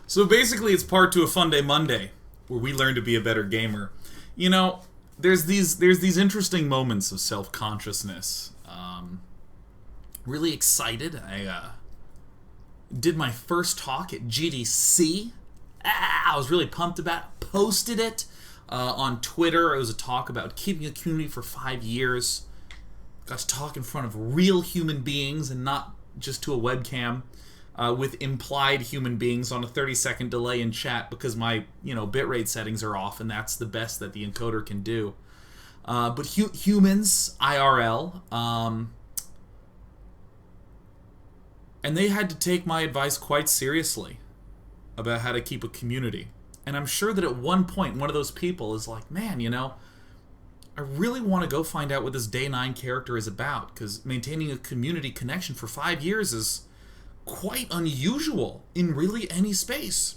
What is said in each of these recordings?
So basically, it's part 2 of Funday Monday, where we learn to be a better gamer. You know, there's these interesting moments of self-consciousness. Really excited. I did my first talk at GDC. I was really pumped about it. Posted it on Twitter. It was a talk about keeping a community for 5 years. Got to talk in front of real human beings and not just to a webcam. With implied human beings on a 30-second delay in chat because my, bitrate settings are off, and that's the best that the encoder can do. But humans, IRL, and they had to take my advice quite seriously about how to keep a community. And I'm sure that at one point, one of those people is like, man, I really want to go find out what this Day 9 character is about, because maintaining a community connection for 5 years is quite unusual in really any space.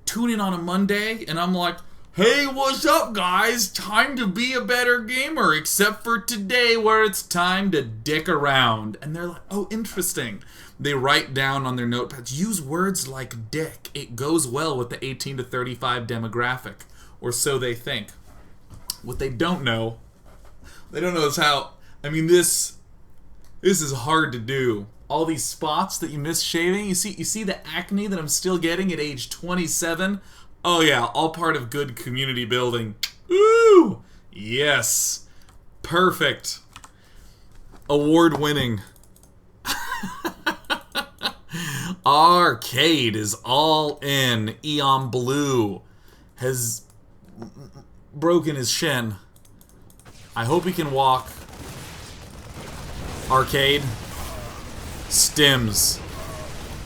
Tune in on a Monday and I'm like, hey, what's up guys? Time to be a better gamer, except for today where it's time to dick around. And they're like, oh, interesting. They write down on their notepads, use words like dick. It goes well with the 18 to 35 demographic. Or so they think. What they don't know is how, this is hard to do. All these spots that you miss shaving. You see the acne that I'm still getting at age 27? Oh yeah, all part of good community building. Ooh! Yes. Perfect. Award-winning. Arcade is all in. Eon Blue has broken his shin. I hope he can walk. Arcade. Stims.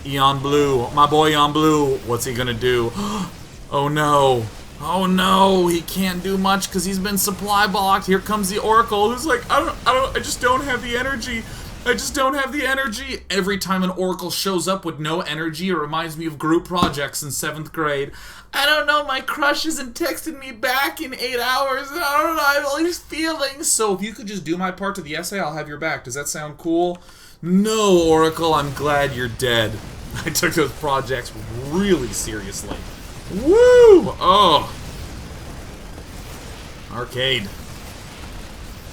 Eon Blue. My boy Eon Blue. What's he gonna do? Oh no. Oh no. He can't do much because he's been supply blocked. Here comes the Oracle who's like, I just don't have the energy. I just don't have the energy. Every time an Oracle shows up with no energy, it reminds me of group projects in 7th grade. I don't know, my crush hasn't texted me back in 8 hours. I don't know, I have all these feelings. So if you could just do my part to the essay, I'll have your back. Does that sound cool? No, Oracle, I'm glad you're dead. I took those projects really seriously. Woo! Oh. Arcade.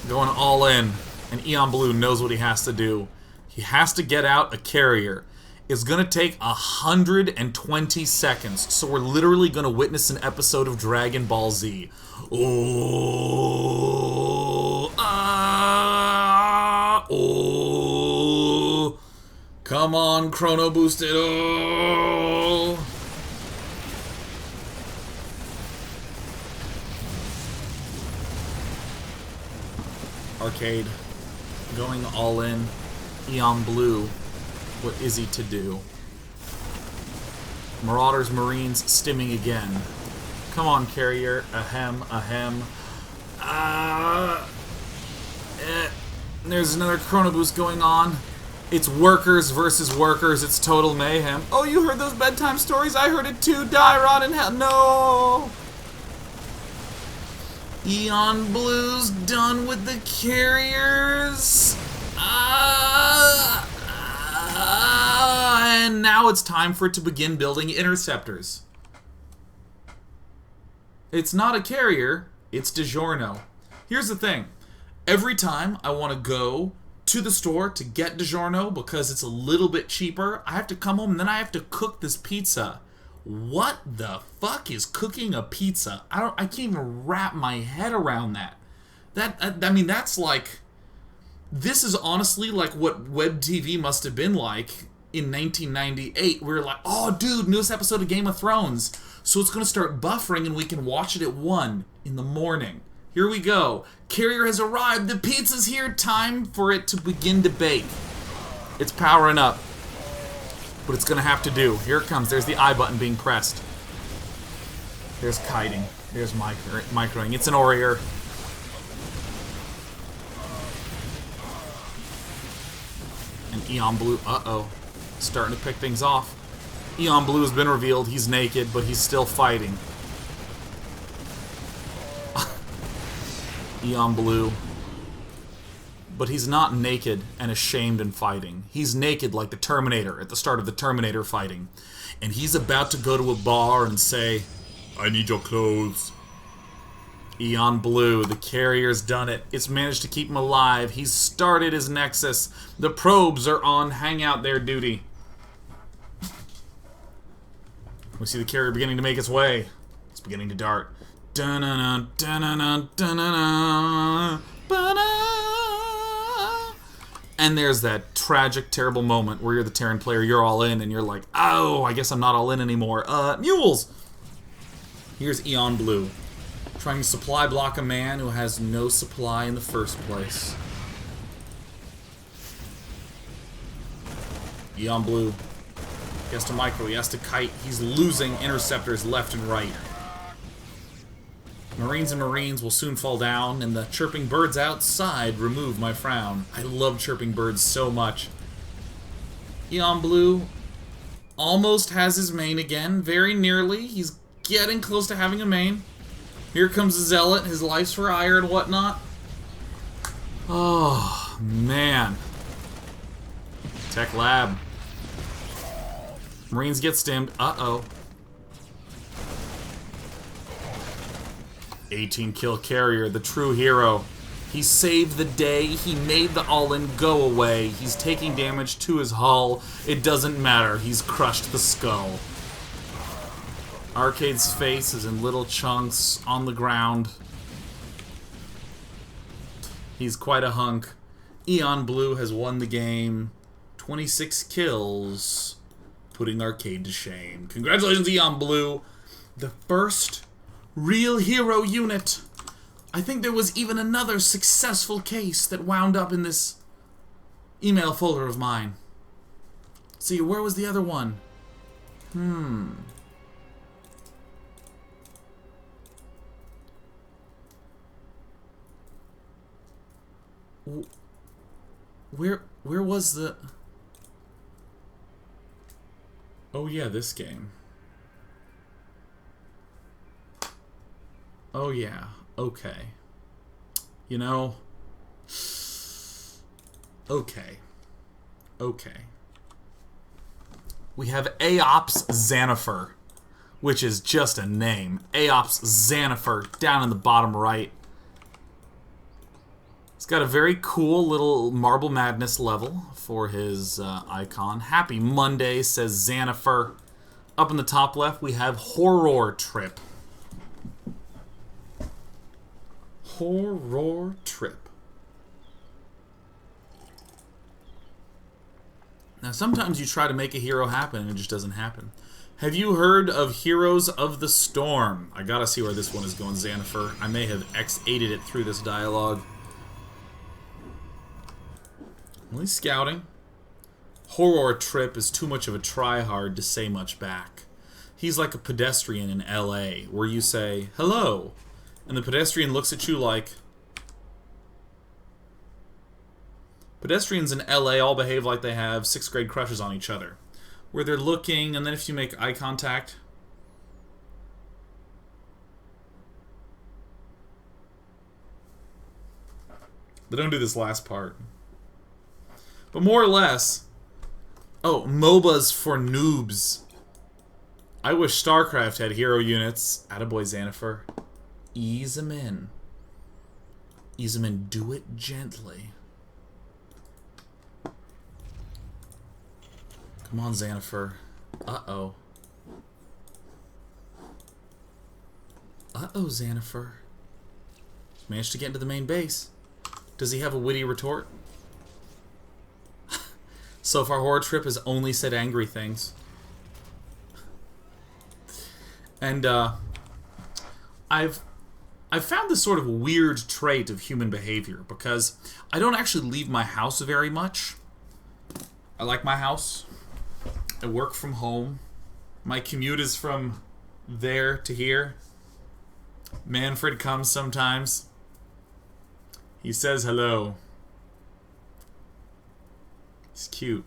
Going all in. And Eon Blue knows what he has to do. He has to get out a carrier. It's gonna take 120 seconds. So we're literally gonna witness an episode of Dragon Ball Z. Oh. Oh. Come on, Chrono Boosted. Oh. Arcade. Going all in. Eon Blue. What is he to do? Marauders, Marines, stimming again. Come on, carrier. Ahem, ahem. There's another Chrono Boost going on. It's workers versus workers. It's total mayhem. Oh, you heard those bedtime stories? I heard it too. Die, rot in hell. No! Eon Blue's done with the carriers. And now it's time for it to begin building interceptors. It's not a carrier, it's DiGiorno. Here's the thing. Every time I want to go to the store to get DiGiorno because it's a little bit cheaper, I have to come home and then I have to cook this pizza. What the fuck is cooking a pizza? I can't even wrap my head around that. That's like... This is honestly like what web TV must have been like in 1998. We were like, oh, dude, newest episode of Game of Thrones. So it's going to start buffering and we can watch it at 1 in the morning. Here we go. Carrier has arrived. The pizza's here. Time for it to begin to bake. It's powering up. But it's going to have to do. Here it comes. There's the I button being pressed. There's kiting. There's microing. It's an Orier. And Eon Blue, starting to pick things off. Eon Blue has been revealed. He's naked, but he's still fighting. Eon Blue But he's not naked and ashamed and fighting. He's naked like the Terminator at the start of the Terminator fighting. And he's about to go to a bar and say, "I need your clothes." Eon Blue, the carrier's done it. It's managed to keep him alive. He's started his nexus. The probes are on hangout their duty. We see the carrier beginning to make its way. It's beginning to dart. Dun-dun-dun, dun-dun-dun, dun-dun-dun, ba-da. And there's that tragic, terrible moment where you're the Terran player, you're all in, and you're like, oh, I guess I'm not all in anymore. Mules! Here's Eon Blue, trying to supply block a man who has no supply in the first place. Eon Blue. He has to micro, he has to kite. He's losing interceptors left and right. Marines and Marines will soon fall down, and the chirping birds outside remove my frown. I love chirping birds so much. Eon Blue almost has his main again, very nearly. He's getting close to having a main. Here comes the Zealot, his life's for ire and whatnot. Oh, man. Tech Lab. Marines get stimmed. Uh-oh. 18 kill carrier, the true hero. He saved the day. He made the all-in go away. He's taking damage to his hull. It doesn't matter. He's crushed the skull. Arcade's face is in little chunks on the ground. He's quite a hunk. Eon Blue has won the game. 26 kills, putting Arcade to shame. Congratulations, Eon Blue. The first real hero unit. I think there was even another successful case that wound up in this email folder of mine. See, where was the other one? Where was the... Oh yeah, this game. Oh yeah, okay. You know... Okay. We have AOPS Zannafur, which is just a name. AOPS Zannafur, down in the bottom right. He's got a very cool little Marble Madness level for his icon. Happy Monday, says Zannafur. Up in the top left, we have Horror Trip. Horror Trip. Now, sometimes you try to make a hero happen and it just doesn't happen. Have you heard of Heroes of the Storm? I gotta see where this one is going, Zannafur. I may have X8'd it through this dialogue. Well, he's scouting. Horror Trip is too much of a tryhard to say much back. He's like a pedestrian in LA, where you say, hello, and the pedestrian looks at you like... Pedestrians in LA all behave like they have 6th grade crushes on each other, where they're looking, and then if you make eye contact... They don't do this last part. But more or less... Oh, MOBAs for noobs. I wish StarCraft had hero units. Attaboy, Zannafur. Ease them in. Ease them in. Do it gently. Come on, Zannafur. Uh-oh. Uh-oh, Zannafur. Managed to get into the main base. Does he have a witty retort? So far, Horror Trip has only said angry things. And, I've found this sort of weird trait of human behavior, because I don't actually leave my house very much. I like my house. I work from home. My commute is from there to here. Manfred comes sometimes. He says hello. He's cute.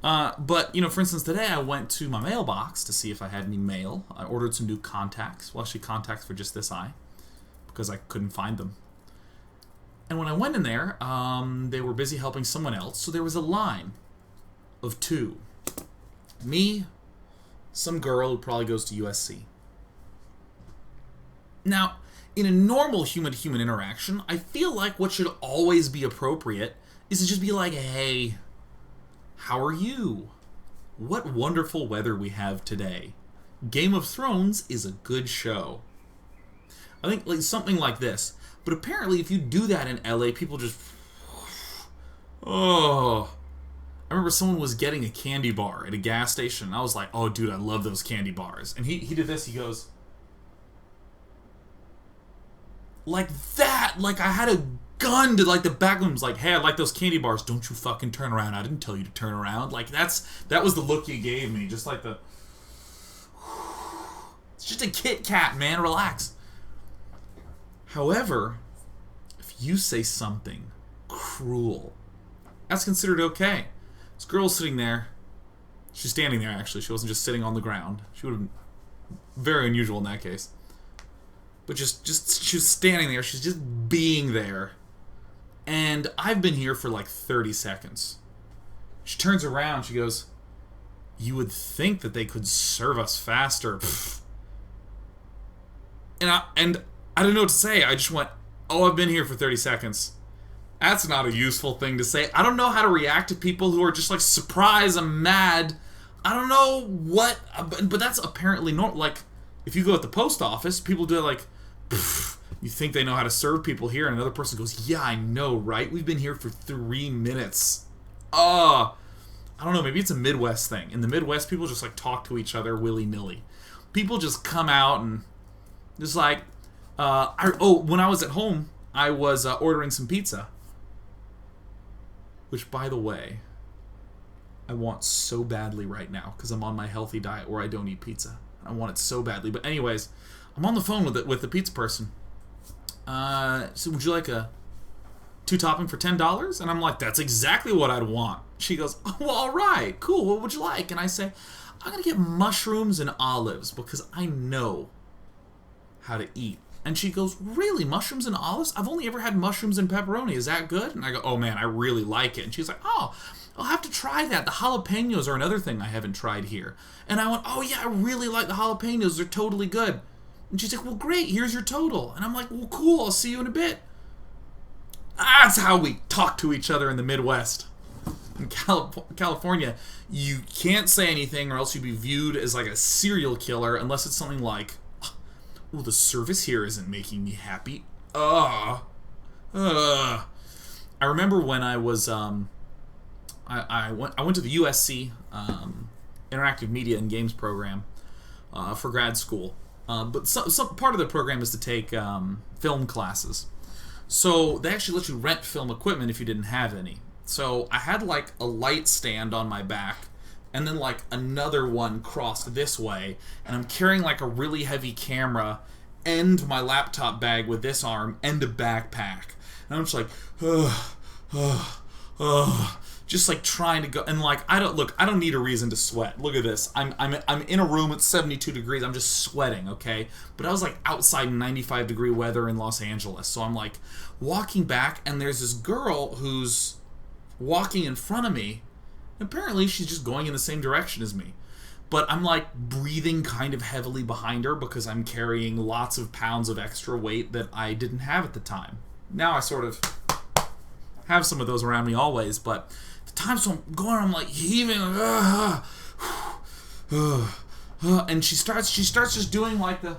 But, you know, for instance, today I went to my mailbox to see if I had any mail. I ordered some new contacts. Well, actually, contacts for just this eye, because I couldn't find them. And when I went in there, they were busy helping someone else, so there was a line of two. Me, some girl who probably goes to USC. Now, in a normal human-to-human interaction, I feel like what should always be appropriate is to just be like, hey, how are you? What wonderful weather we have today. Game of Thrones is a good show. I think like something like this. But apparently if you do that in LA, people just... Oh. I remember someone was getting a candy bar at a gas station. And I was like, oh, dude, I love those candy bars. And he did this. He goes... Like that. Like I had a gun to like the back of him. Was like, hey, I like those candy bars. Don't you fucking turn around. I didn't tell you to turn around. Like that was the look you gave me. Just like the... It's just a Kit Kat, man. Relax. However, if you say something cruel, that's considered okay. This girl's sitting there. She's standing there, actually. She wasn't just sitting on the ground. She would have been very unusual in that case. But just she was standing there. She's just being there. And I've been here for like 30 seconds. She turns around. She goes, you would think that they could serve us faster. Pfft. And I don't know what to say. I just went, oh, I've been here for 30 seconds. That's not a useful thing to say. I don't know how to react to people who are just like, surprised, I'm mad. I don't know what, but that's apparently not like, if you go at the post office, people do it like, you think they know how to serve people here, and another person goes, yeah, I know, right? We've been here for 3 minutes. I don't know, maybe it's a Midwest thing. In the Midwest, people just like talk to each other willy-nilly. People just come out and just like, when I was at home, I was ordering some pizza. Which, by the way, I want so badly right now because I'm on my healthy diet where I don't eat pizza. I want it so badly. But anyways, I'm on the phone with the pizza person. So would you like a 2-topping for $10? And I'm like, that's exactly what I'd want. She goes, oh, well, all right, cool. What would you like? And I say, I'm going to get mushrooms and olives because I know how to eat. And she goes, really, mushrooms and olives? I've only ever had mushrooms and pepperoni. Is that good? And I go, oh man, I really like it. And she's like, oh, I'll have to try that. The jalapenos are another thing I haven't tried here. And I went, oh yeah, I really like the jalapenos. They're totally good. And she's like, well, great, here's your total. And I'm like, well, cool, I'll see you in a bit. That's how we talk to each other in the Midwest. In California, you can't say anything or else you'd be viewed as like a serial killer unless it's something like, well, the service here isn't making me happy. I remember when I was I went to the USC Interactive Media and Games program for grad school. But some part of the program is to take film classes. So they actually let you rent film equipment if you didn't have any. So I had like a light stand on my back and then like another one crossed this way, and I'm carrying like a really heavy camera and my laptop bag with this arm and a backpack. And I'm just like, just like trying to go, and like I don't need a reason to sweat. Look at this. I'm in a room at 72 degrees. I'm just sweating, okay? But I was like outside in 95 degree weather in Los Angeles. So I'm like walking back, and there's this girl who's walking in front of me. Apparently she's just going in the same direction as me. But I'm like breathing kind of heavily behind her because I'm carrying lots of pounds of extra weight that I didn't have at the time. Now I sort of have some of those around me always, but the time, so I'm going, I'm like heaving, and she starts just doing like the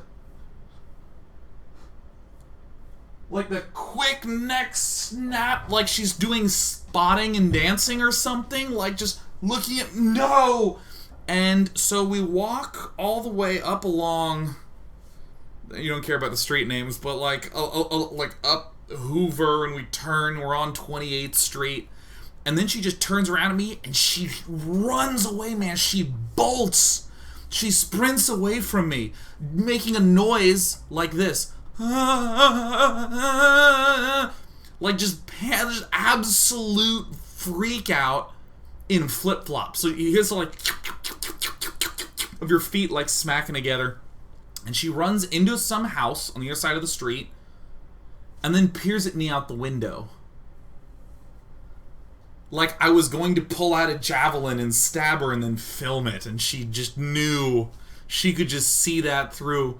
quick neck snap, like she's doing spotting and dancing or something, like just looking at, no! And so we walk all the way up along, you don't care about the street names, but like up Hoover, and we turn, we're on 28th Street, and then she just turns around at me and she runs away, man. She bolts. She sprints away from me, making a noise like this. Like just absolute freak out in flip-flops. So you hear some like of your feet like smacking together. And she runs into some house on the other side of the street. and then peers at me out the window. Like I was going to pull out a javelin and stab her and then film it, and she just knew. She could just see that through.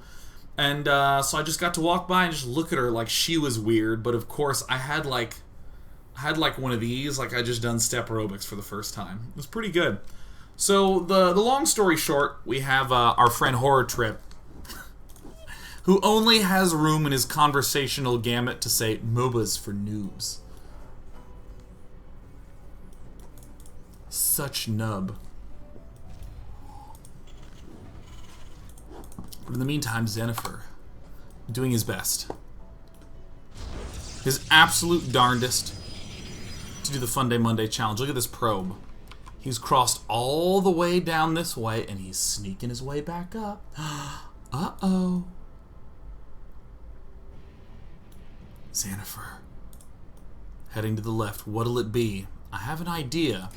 And so I just got to walk by and just look at her like she was weird. But of course, I had like one of these, like I just done step aerobics for the first time. It was pretty good. So the long story short, we have our friend Horror Trip, who only has room in his conversational gamut to say MOBAs for noobs. Such nub. But in the meantime, Zannafur, doing his best. His absolute darndest to do the Funday Monday challenge. Look at this probe. He's crossed all the way down this way, and he's sneaking his way back up. Uh-oh. Zannafur. Heading to the left. What'll it be? I have an idea.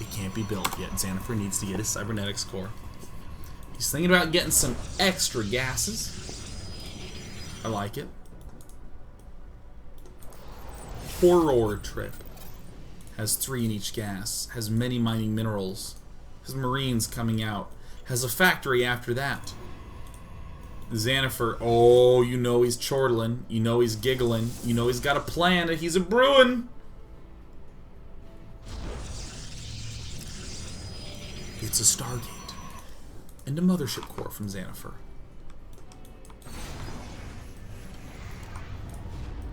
It can't be built yet. Zannafur needs to get his cybernetics core. He's thinking about getting some extra gases. I like it. Horror Trip. Has 3 in each gas. Has many mining minerals. Has marines coming out. Has a factory after that. Zannafur. Oh, you know he's chortling. You know he's giggling. You know he's got a plan. He's a brewing. It's a Stargate. And a mothership core from Zannafur.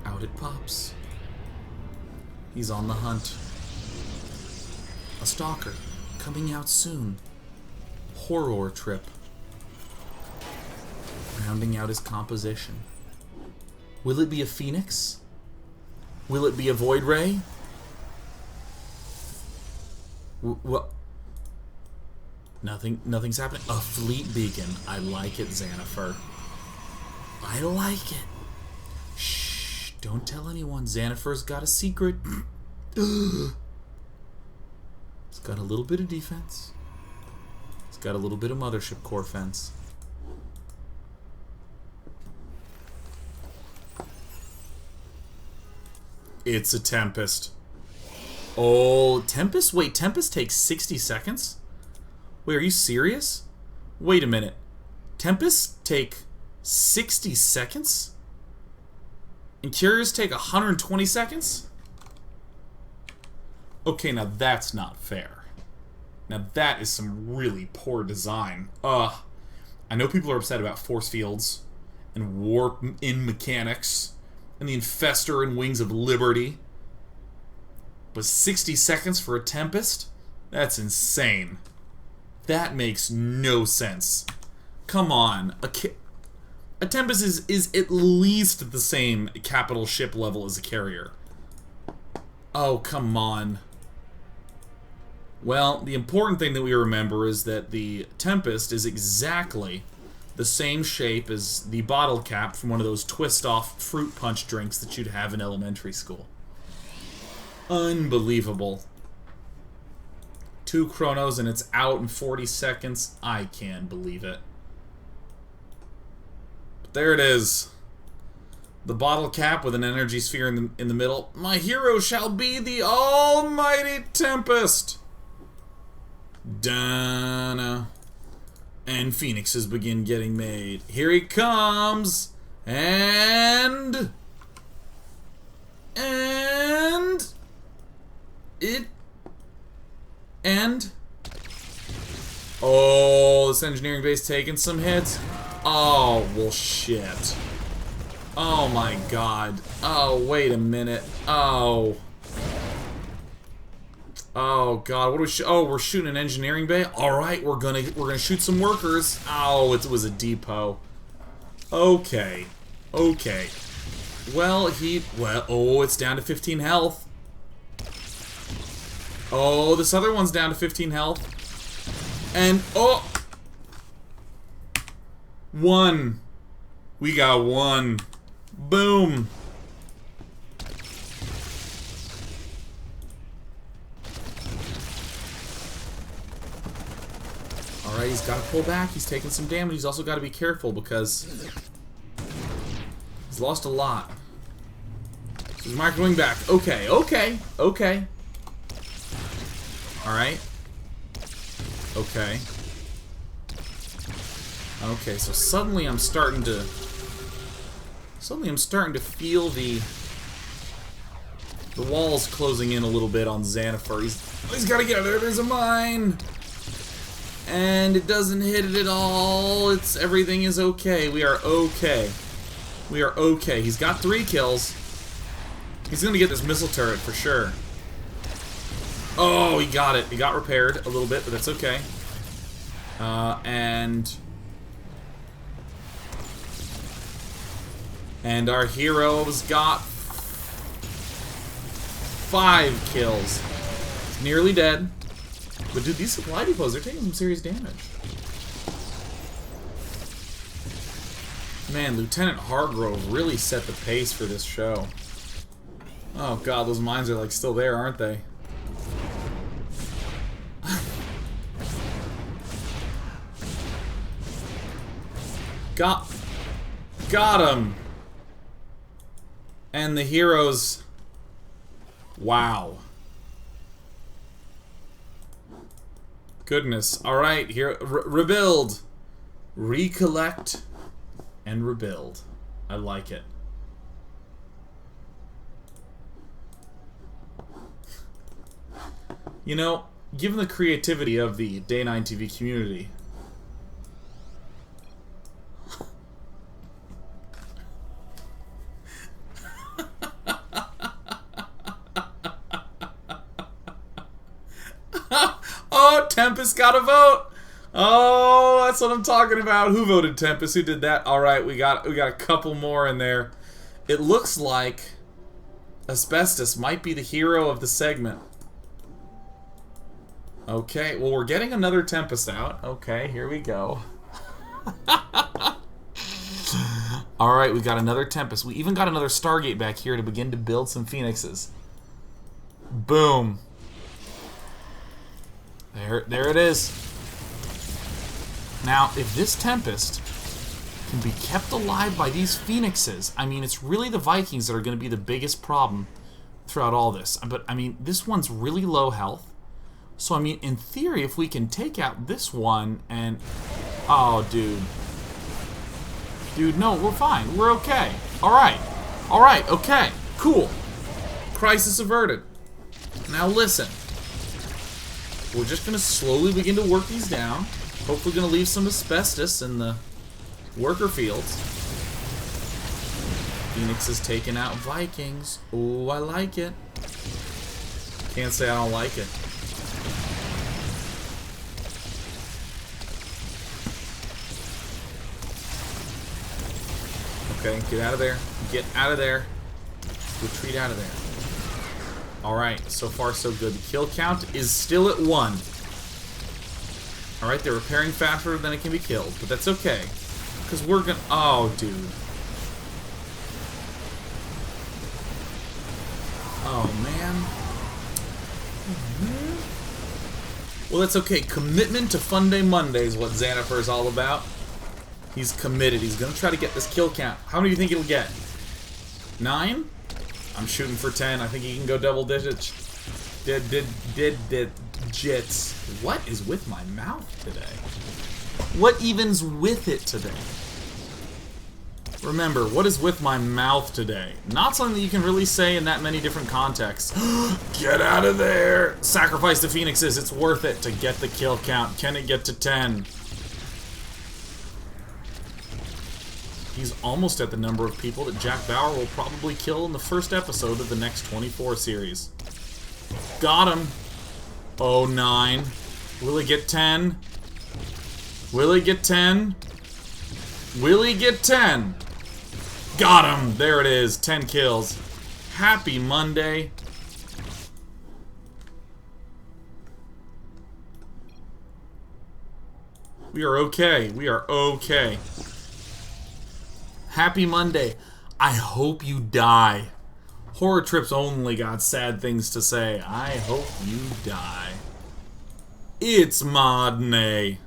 Out it pops. He's on the hunt. A stalker coming out soon. Horror Trip. Rounding out his composition. Will it be a phoenix? Will it be a void ray? What? Nothing's happening. A fleet beacon. I like it, Zannafur. I like it. Shh, don't tell anyone. Zannafur's got a secret. It's got a little bit of defense. It's got a little bit of mothership core fence. It's a Tempest. Oh, Tempest? Wait, Tempest takes 60 seconds? Wait, are you serious? Wait a minute. Tempests take 60 seconds? And carriers take 120 seconds? Okay, now that's not fair. Now that is some really poor design. I know people are upset about force fields and warp in mechanics and the Infestor and Wings of Liberty. But 60 seconds for a Tempest? That's insane. That makes no sense. Come on. A Tempest is at least at the same capital ship level as a carrier. Oh, come on. Well, the important thing that we remember is that the Tempest is exactly the same shape as the bottle cap from one of those twist-off fruit punch drinks that you'd have in elementary school. Unbelievable. 2 chronos and it's out in 40 seconds. I can't believe it. But there it is. The bottle cap with an energy sphere in the middle. My hero shall be the almighty Tempest. Dana. And phoenixes begin getting made. Here he comes. And oh, this engineering base taking some hits. Oh, well, shit. Oh my god. Oh, wait a minute. Oh. Oh god, what do we oh, we're shooting an engineering bay? Alright, we're gonna shoot some workers. Oh, it was a depot. Okay. Okay. Well, oh, it's down to 15 health. Oh, this other one's down to 15 health. And, oh! 1. We got 1. Boom. Alright, he's got to pull back. He's taking some damage. He's also got to be careful because he's lost a lot. He's microwing back. Okay, okay, okay. Alright. Okay. Okay, so suddenly I'm starting to... Suddenly I'm starting to feel the walls closing in a little bit on Zannafur. He's gotta get out of there. There's a mine! And it doesn't hit it at all. Everything is okay. We are okay. We are okay. He's got 3 kills. He's gonna get this missile turret for sure. Oh, he got it. He got repaired a little bit, but that's okay. And our hero's got 5 kills. He's nearly dead. But dude, these supply depots, they're taking some serious damage. Man, Lieutenant Hargrove really set the pace for this show. Oh god, those mines are like still there, aren't they? Got him. And the heroes. Wow. Goodness. All right, here, rebuild, recollect, and rebuild. I like it. You know, given the creativity of the Day 9 TV community, oh, Tempest got a vote. Oh, that's what I'm talking about. Who voted Tempest? Who did that? All right, we got a couple more in there. It looks like Asbestos might be the hero of the segment. Okay, well, we're getting another Tempest out. Okay, here we go. All right, we got another Tempest. We even got another Stargate back here to begin to build some Phoenixes. Boom. There it is. Now, if this Tempest can be kept alive by these Phoenixes, I mean, it's really the Vikings that are going to be the biggest problem throughout all this. But, I mean, this one's really low health. So, I mean, in theory, if we can take out this one and... Oh, dude. Dude, no, we're fine. We're okay. Alright. Alright, okay. Cool. Crisis averted. Now, listen. We're just going to slowly begin to work these down. Hopefully going to leave some asbestos in the worker fields. Phoenix is taking out Vikings. Oh, I like it. Can't say I don't like it. Okay, get out of there. Get out of there. Retreat out of there. Alright, so far so good. The kill count is still at 1. Alright, they're repairing faster than it can be killed, but that's okay. Because we're gonna... Oh, dude. Oh, man. Well, that's okay. Commitment to Funday Monday is what Zannafur is all about. He's committed. He's gonna try to get this kill count. How many do you think he'll get? 9? I'm shooting for 10. I think he can go double digits. Digits. What is with my mouth today? What even's with it today? Remember, what is with my mouth today? Not something that you can really say in that many different contexts. Get out of there! Sacrifice the Phoenixes. It's worth it to get the kill count. Can it get to 10? He's almost at the number of people that Jack Bauer will probably kill in the first episode of the next 24 series. Got him. Oh, 9. Will he get 10? Will he get 10? Will he get 10? Got him. There it is. 10 kills. Happy Monday. We are okay. We are okay. Happy Monday. I hope you die. Horror Trips only got sad things to say. I hope you die. It's Modney.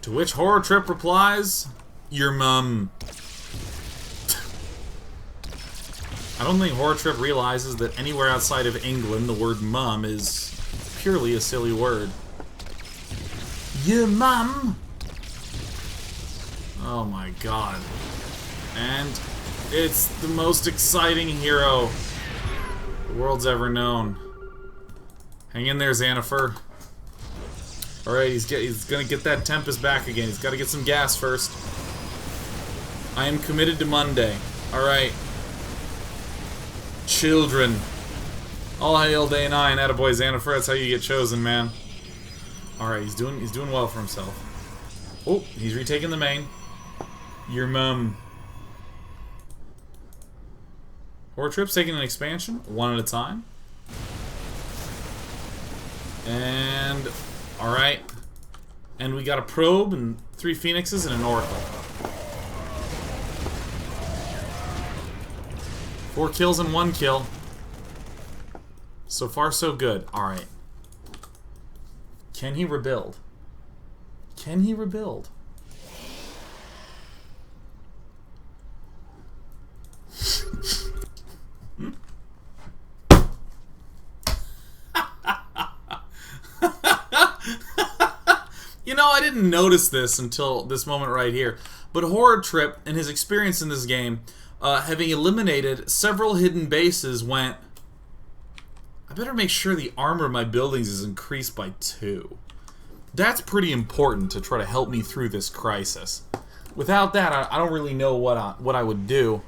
To which Horror Trip replies, your mum. I don't think Horror Trip realizes that anywhere outside of England, the word mum is purely a silly word. Your mum? Oh my god. And it's the most exciting hero the world's ever known. Hang in there, Zannafur. Alright, he's gonna get that Tempest back again. He's gotta get some gas first. I am committed to Monday. Alright. Children. All hail day 9, attaboy Zannafur, that's how you get chosen, man. Alright, he's doing well for himself. Oh, he's retaking the main. Your mum. Horror Trip's taking an expansion, one at a time. And alright. And we got a probe and 3 phoenixes and an oracle. 4 kills and 1 kill. So far, so good. Alright. Can he rebuild? Can he rebuild? You know, I didn't notice this until this moment right here. But Horror Trip, in his experience in this game, having eliminated several hidden bases, went, I better make sure the armor of my buildings is increased by 2. That's pretty important to try to help me through this crisis. Without that, I don't really know what I would do.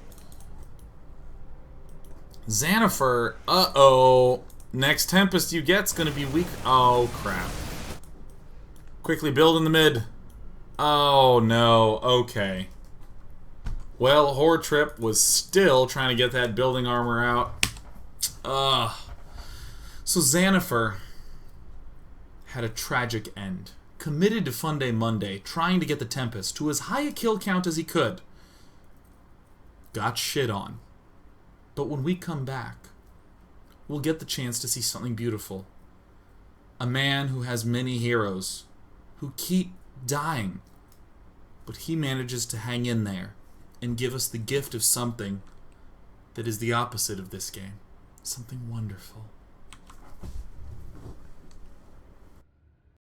Zannafur, uh-oh. Next Tempest you get's gonna be weak. Oh, crap. Quickly build in the mid. Oh, no. Okay. Well, Horror Trip was still trying to get that building armor out. Ugh. So Zannafur had a tragic end. Committed to Funday Monday, trying to get the Tempest to as high a kill count as he could. Got shit on. But when we come back, we'll get the chance to see something beautiful. A man who has many heroes, who keep dying, but he manages to hang in there and give us the gift of something that is the opposite of this game. Something wonderful.